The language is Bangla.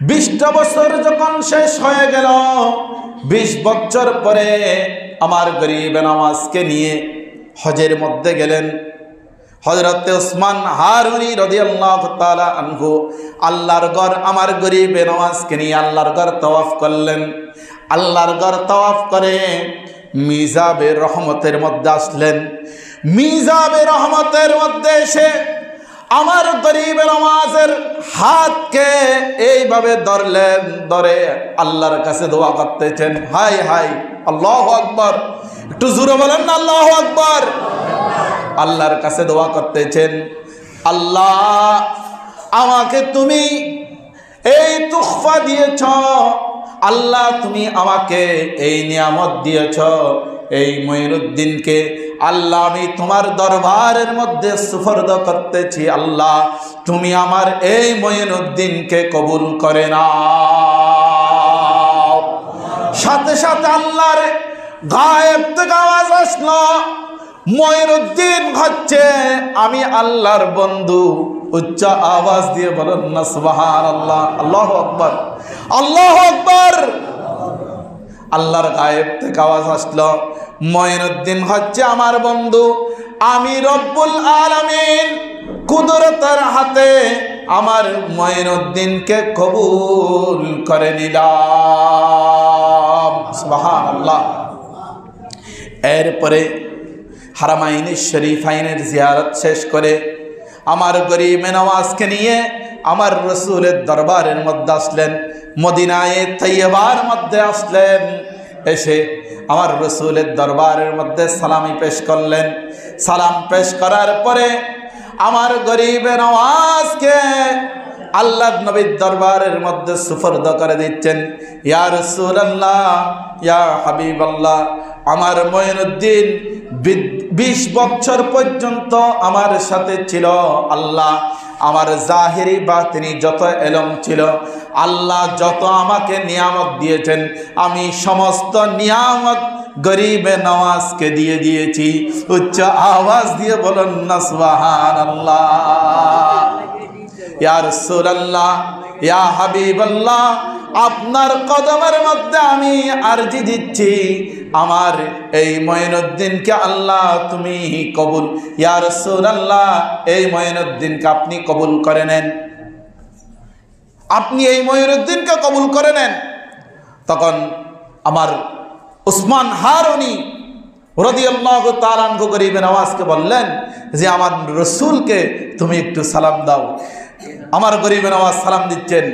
20টা বছর যখন শেষ হয়ে গেল, 20 বছর পরে আমার গরিব নওয়াজকে নিয়ে হজের মধ্যে গেলেন। হযরত ওসমান হারুনি রাদিয়াল্লাহু তাআলা আনহু আল্লাহর ঘর আমার গরিব নওয়াজকে নিয়ে আল্লাহর ঘর তওয়াফ করলেন। আল্লাহর ঘর তওয়াফ করে মিজাবে রহমতের মধ্যে আসলেন। মিজাবে রহমতের মধ্যে এসে আমার গরিব নওয়াজের হাতকে এইভাবে ধরলেন, ধরে আল্লাহর কাছে দোয়া করতেছেন। হাই হাই, আল্লাহু আকবার, একটু জোরে বলেন না আল্লাহু আকবার। আল্লাহর কাছে দোয়া করতেছেন, আল্লাহ আমাকে তুমি এই তুহফা দিয়েছ, আল্লাহ তুমি আমাকে এই নিয়ামত দিয়েছ, এই মঈনুদ্দিনকে আল্লাহ আমি তোমার দরবারের মধ্যে সুফর্দ করতেছি। আল্লাহ তুমি আমার এই মঈনুদ্দিনকে কবুল করে নাও। সাথে সাথে আল্লাহর গায়েব থেকে আওয়াজ আসলো, মঈনুদ্দিন হচ্ছে আমি আল্লাহর বন্ধু। উচ্চ আওয়াজ দিয়ে বলেন না সুবহানাল্লাহ, আল্লাহু আকবার, আল্লাহু আকবার। আল্লাহর গায়েব থেকে আওয়াজ আসলো, মঈনুদ্দিন হচ্ছে আমার বন্ধু, আমি রব্বুল আলামিন কুদরতের হাতে আমার মঈনুদ্দিনকে কবুল করে নিলাম। সুবহানাল্লাহ। এরপরে হারামাইনে শরীফাইনের জিয়ারত শেষ করে আমার গরিব নওয়াজকে নিয়ে আমার রসুলের দরবারের মধ্যে আসলেন, মদিনায়ে তৈয়বার মধ্যে আসলেন। এসে আমার রসুলের দরবারের মধ্যে সালামি পেশ করলেন। সালাম পেশ করার পরে আমার গরিব নওয়াজকে আল্লাহ নবীর দরবারের মধ্যে সুফর্দ করে দিচ্ছেন। ইয়া রাসূলুল্লাহ, ইয়া হাবিবাল্লাহ, আমার মঈনুদ্দিন 20 বছর পর্যন্ত আমার সাথে ছিল। আল্লাহ আমার জাহিরি বাতিনি যত এলম ছিল, আল্লাহ যত আমাকে নিয়ামত দিয়েছেন, আমি সমস্ত নিয়ামত গরিবে নওয়াজকে দিয়ে দিয়েছি। উচ্চ আওয়াজ দিয়ে বলেন না সুবহানাল্লাহ। ইয়া রাসূলুল্লাহ, ইয়া হাবিবাল্লাহ, আপনার কদমের মধ্যে আমি আরজি দিচ্ছি, আমার এই মঈনুদ্দিনকে আল্লাহ তুমি কবুল, ইয়া রাসূলুল্লাহ এই মঈনুদ্দিনকে আপনি কবুল করে নেন, আপনি এই মঈনুদ্দিনকে কবুল করে নেন। তখন আমার ওসমান হারুনি রাদিয়াল্লাহু তাআলা আনহু গরিব নওয়াজকে বললেন যে আমার রসুলকে তুমি একটু সালাম দাও। আমার গরিব নওয়াজ সালাম দিচ্ছেন।